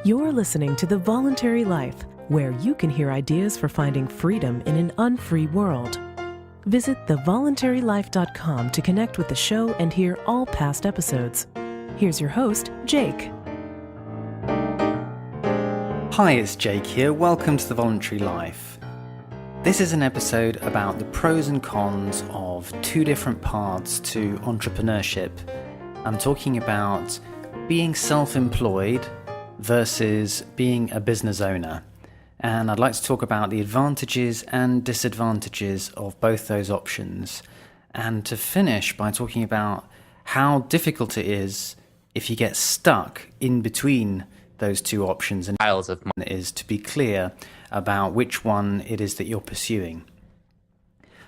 You're listening to The Voluntary Life, where you can hear ideas for finding freedom in an unfree world. Visit thevoluntarylife.com to connect with the show and hear all past episodes. Here's your host, Jake. Hi, it's Jake here. Welcome to The Voluntary Life. This is an episode about the pros and cons of two different paths to entrepreneurship. I'm talking about being self-employed versus being a business owner. And I'd like to talk about the advantages and disadvantages of both those options. And to finish by talking about how difficult it is if you get stuck in between those two options, and piles of money is to be clear about which one it is that you're pursuing.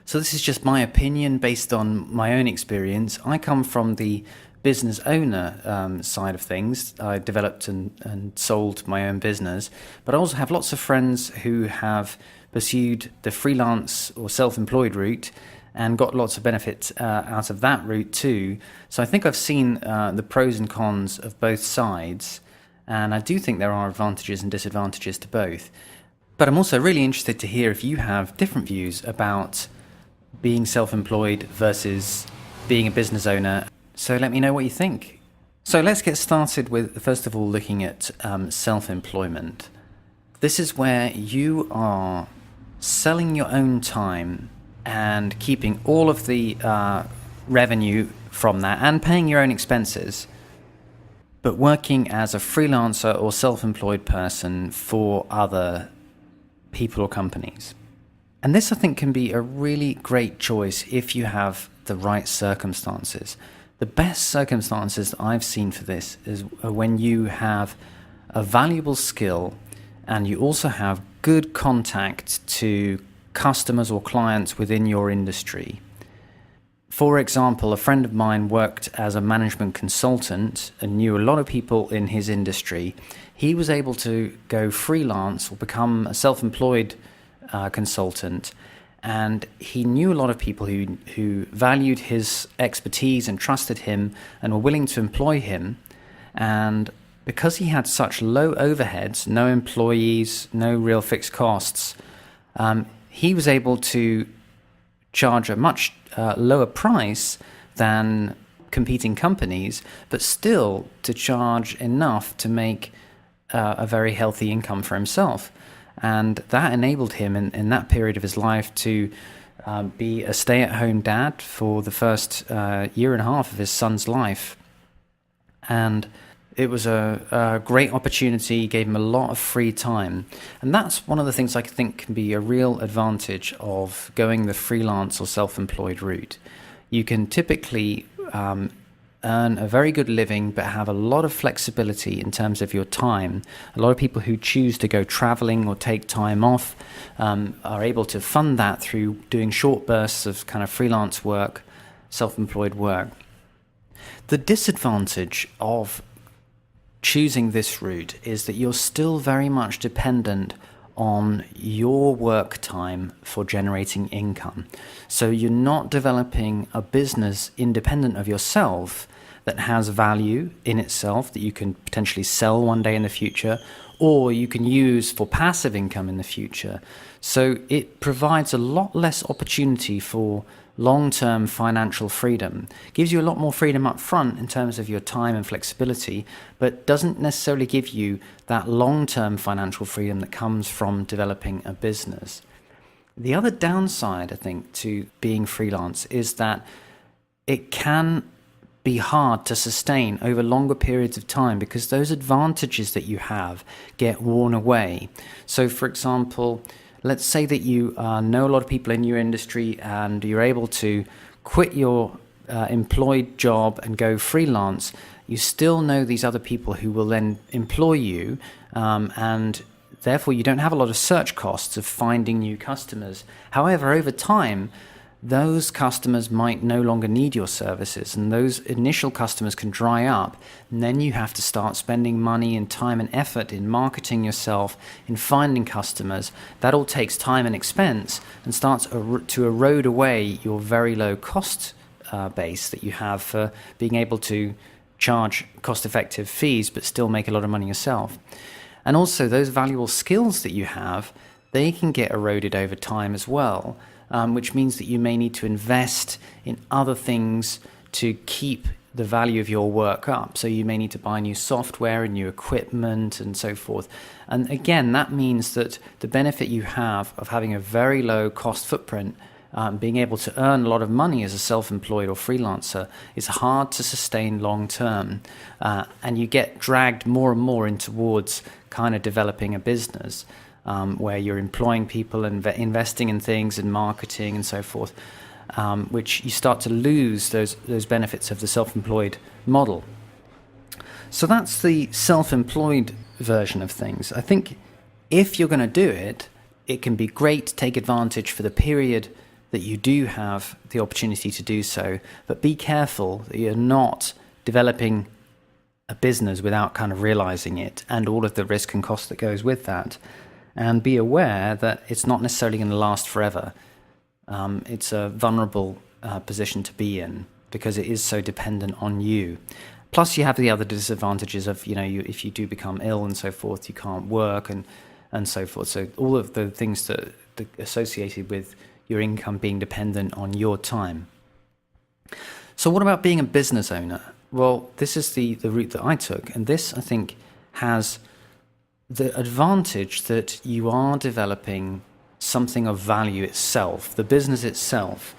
So this is just my opinion based on my own experience. I come from the business owner side of things. I developed and sold my own business, but I also have lots of friends who have pursued the freelance or self-employed route and got lots of benefits out of that route too. So I think I've seen the pros and cons of both sides, and I do think there are advantages and disadvantages to both. But I'm also really interested to hear if you have different views about being self-employed versus being a business owner. So let me know what you think. So let's get started with, first of all, looking at self-employment. This is where you are selling your own time and keeping all of the revenue from that and paying your own expenses, but working as a freelancer or self-employed person for other people or companies. And this, I think, can be a really great choice if you have the right circumstances. The best circumstances that I've seen for this is when you have a valuable skill and you also have good contact to customers or clients within your industry. For example, a friend of mine worked as a management consultant and knew a lot of people in his industry. He was able to go freelance or become a self-employed consultant, and he knew a lot of people who valued his expertise and trusted him and were willing to employ him. And because he had such low overheads, no employees, no real fixed costs, he was able to charge a much lower price than competing companies, but still to charge enough to make a very healthy income for himself. And that enabled him in that period of his life to be a stay-at-home dad for the first year and a half of his son's life. And it was a great opportunity, gave him a lot of free time. And that's one of the things I think can be a real advantage of going the freelance or self-employed route. You can typically earn a very good living, but have a lot of flexibility in terms of your time. A lot of people who choose to go traveling or take time off are able to fund that through doing short bursts of kind of freelance work, self-employed work. The disadvantage of choosing this route is that you're still very much dependent on your work time for generating income. So you're not developing a business independent of yourself that has value in itself that you can potentially sell one day in the future, or you can use for passive income in the future. So it provides a lot less opportunity for long-term financial freedom. Gives you a lot more freedom up front in terms of your time and flexibility, but doesn't necessarily give you that long-term financial freedom that comes from developing a business. The other downside, I think, to being freelance is that it can be hard to sustain over longer periods of time because those advantages that you have get worn away. So, for example, let's say that you know a lot of people in your industry and you're able to quit your employed job and go freelance. You still know these other people who will then employ you, and therefore you don't have a lot of search costs of finding new customers. However, over time, those customers might no longer need your services, and those initial customers can dry up, and then you have to start spending money and time and effort in marketing yourself, in finding customers. That all takes time and expense and starts to erode away your very low cost base that you have for being able to charge cost-effective fees but still make a lot of money yourself. And also those valuable skills that you have, they can get eroded over time as well, which means that you may need to invest in other things to keep the value of your work up. So you may need to buy new software and new equipment and so forth. And again, that means that the benefit you have of having a very low cost footprint, being able to earn a lot of money as a self-employed or freelancer, is hard to sustain long term. And you get dragged more and more in towards kind of developing a business where you're employing people and investing in things and marketing and so forth, which you start to lose those benefits of the self-employed model. So that's the self-employed version of things. I think if you're going to do it, it can be great to take advantage for the period that you do have the opportunity to do so, but be careful that you're not developing a business without kind of realizing it and all of the risk and cost that goes with that. And be aware that it's not necessarily going to last forever. It's a vulnerable position to be in because it is so dependent on you. Plus, you have the other disadvantages of, if you do become ill and so forth, you can't work and so forth. So all of the things that associated with your income being dependent on your time. So what about being a business owner? Well, this is the route that I took. And this, I think, has the advantage that you are developing something of value itself, the business itself.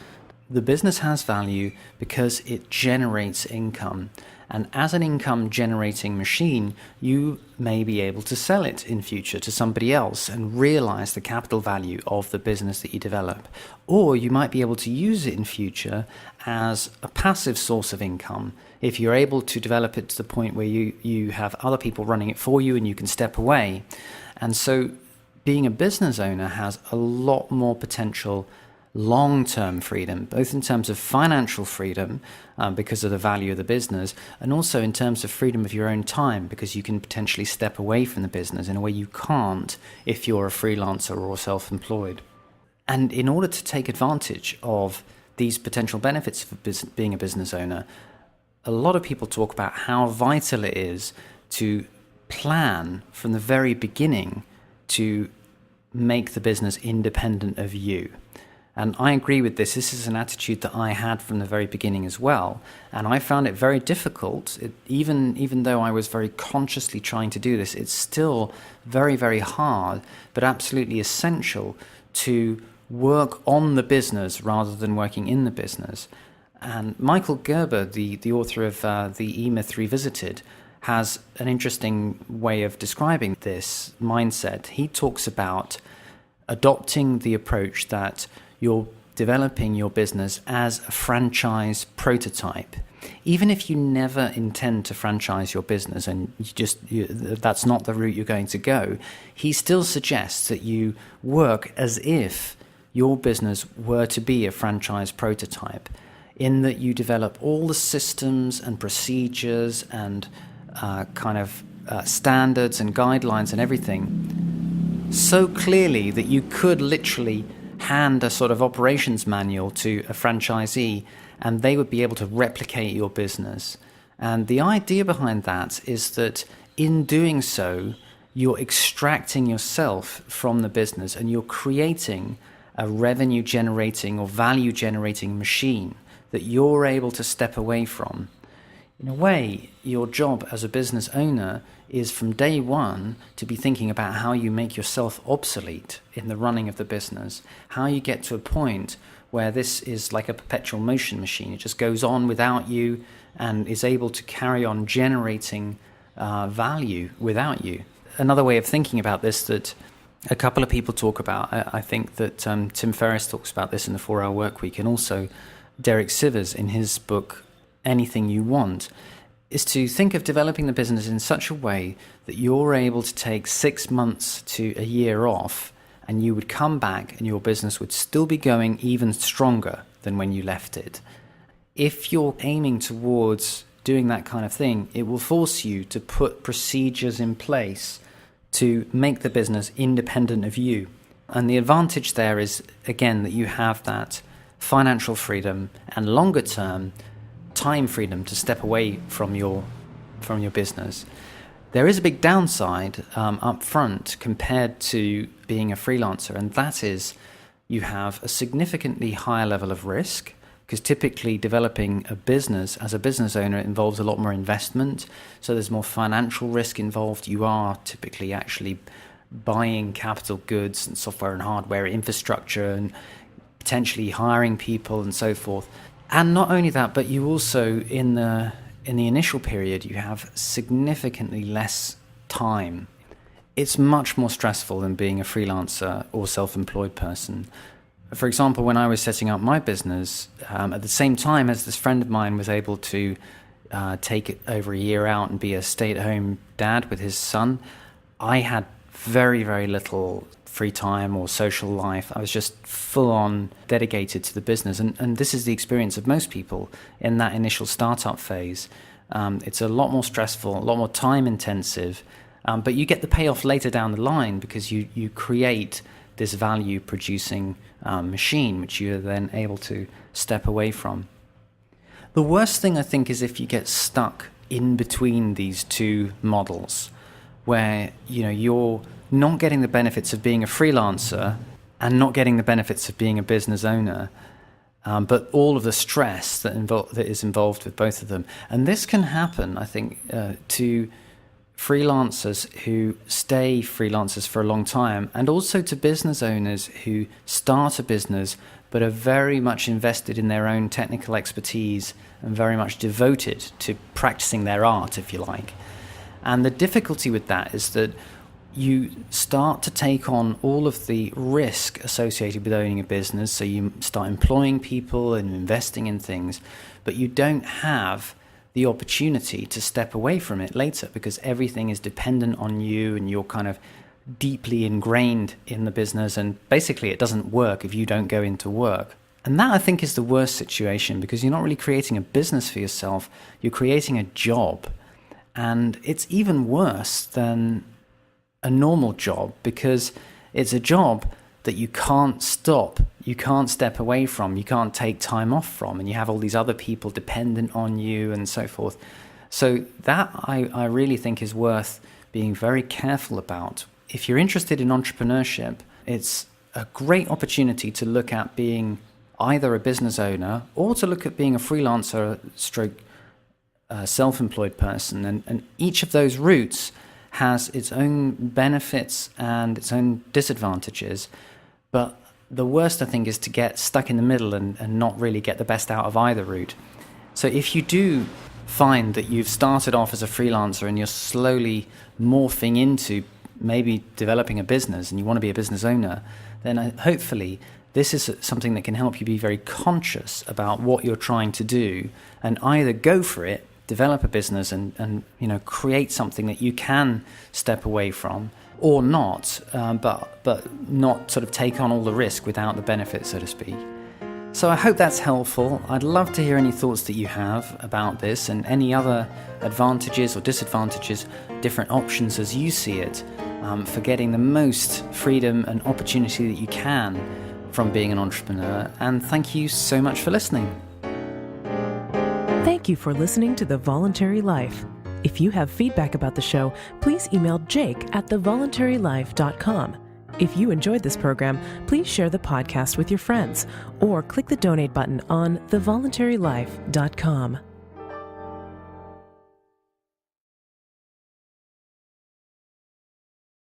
The business has value because it generates income. And as an income generating machine, you may be able to sell it in future to somebody else and realize the capital value of the business that you develop. Or you might be able to use it in future as a passive source of income if you're able to develop it to the point where you have other people running it for you and you can step away. And so being a business owner has a lot more potential long-term freedom, both in terms of financial freedom because of the value of the business, and also in terms of freedom of your own time because you can potentially step away from the business in a way you can't if you're a freelancer or self-employed. And in order to take advantage of these potential benefits of being a business owner, a lot of people talk about how vital it is to plan from the very beginning to make the business independent of you. And I agree with this. This is an attitude that I had from the very beginning as well. And I found it very difficult. Even though I was very consciously trying to do this, it's still very, very hard, but absolutely essential to work on the business rather than working in the business. And Michael Gerber, the author of the E-Myth Revisited, has an interesting way of describing this mindset. He talks about adopting the approach that you're developing your business as a franchise prototype. Even if you never intend to franchise your business and that's not the route you're going to go, he still suggests that you work as if your business were to be a franchise prototype, in that you develop all the systems and procedures and standards and guidelines and everything so clearly that you could literally hand a sort of operations manual to a franchisee and they would be able to replicate your business. And the idea behind that is that in doing so, you're extracting yourself from the business and you're creating a revenue generating or value generating machine that you're able to step away from. In a way, your job as a business owner is from day one to be thinking about how you make yourself obsolete in the running of the business, how you get to a point where this is like a perpetual motion machine. It just goes on without you and is able to carry on generating value without you. Another way of thinking about this that a couple of people talk about, I think that Tim Ferriss talks about this in the 4-Hour Workweek, and also Derek Sivers in his book, Anything You Want, is to think of developing the business in such a way that you're able to take 6 months to a year off and you would come back and your business would still be going even stronger than when you left it. If you're aiming towards doing that kind of thing, it will force you to put procedures in place to make the business independent of you. And the advantage there is, again, that you have that financial freedom and longer term time freedom to step away from your business. There is a big downside up front compared to being a freelancer, and that is you have a significantly higher level of risk, because typically developing a business as a business owner involves a lot more investment, so there's more financial risk involved. You are typically actually buying capital goods and software and hardware infrastructure and potentially hiring people and so forth. And not only that, but you also, in the initial period, you have significantly less time. It's much more stressful than being a freelancer or self-employed person. For example, when I was setting up my business, at the same time as this friend of mine was able to take it over a year out and be a stay-at-home dad with his son, I had very, very little free time or social life. I was just full-on dedicated to the business. And this is the experience of most people in that initial startup phase. It's a lot more stressful, a lot more time-intensive, but you get the payoff later down the line because you create this value-producing machine, which you're then able to step away from. The worst thing, I think, is if you get stuck in between these two models, where you're not getting the benefits of being a freelancer and not getting the benefits of being a business owner, but all of the stress that is involved with both of them. And this can happen, I think, to freelancers who stay freelancers for a long time, and also to business owners who start a business but are very much invested in their own technical expertise and very much devoted to practicing their art, if you like. And the difficulty with that is that you start to take on all of the risk associated with owning a business. So you start employing people and investing in things, but you don't have the opportunity to step away from it later because everything is dependent on you and you're kind of deeply ingrained in the business, and basically it doesn't work if you don't go into work. And that, I think, is the worst situation, because you're not really creating a business for yourself, you're creating a job. And it's even worse than a normal job, because it's a job that you can't stop, you can't step away from, you can't take time off from, and you have all these other people dependent on you and so forth. So that I really think is worth being very careful about. If you're interested in entrepreneurship, it's a great opportunity to look at being either a business owner or to look at being a freelancer stroke self-employed person. And each of those routes has its own benefits and its own disadvantages. But the worst, I think, is to get stuck in the middle and not really get the best out of either route. So if you do find that you've started off as a freelancer and you're slowly morphing into maybe developing a business and you want to be a business owner, then hopefully this is something that can help you be very conscious about what you're trying to do and either go for it, develop a business and create something that you can step away from, or not, but not sort of take on all the risk without the benefit, so to speak. So I hope that's helpful. I'd love to hear any thoughts that you have about this and any other advantages or disadvantages, different options as you see it, for getting the most freedom and opportunity that you can from being an entrepreneur. And thank you so much for listening. Thank you for listening to The Voluntary Life. If you have feedback about the show, please email jake@thevoluntarylife.com. If you enjoyed this program, please share the podcast with your friends or click the donate button on thevoluntarylife.com.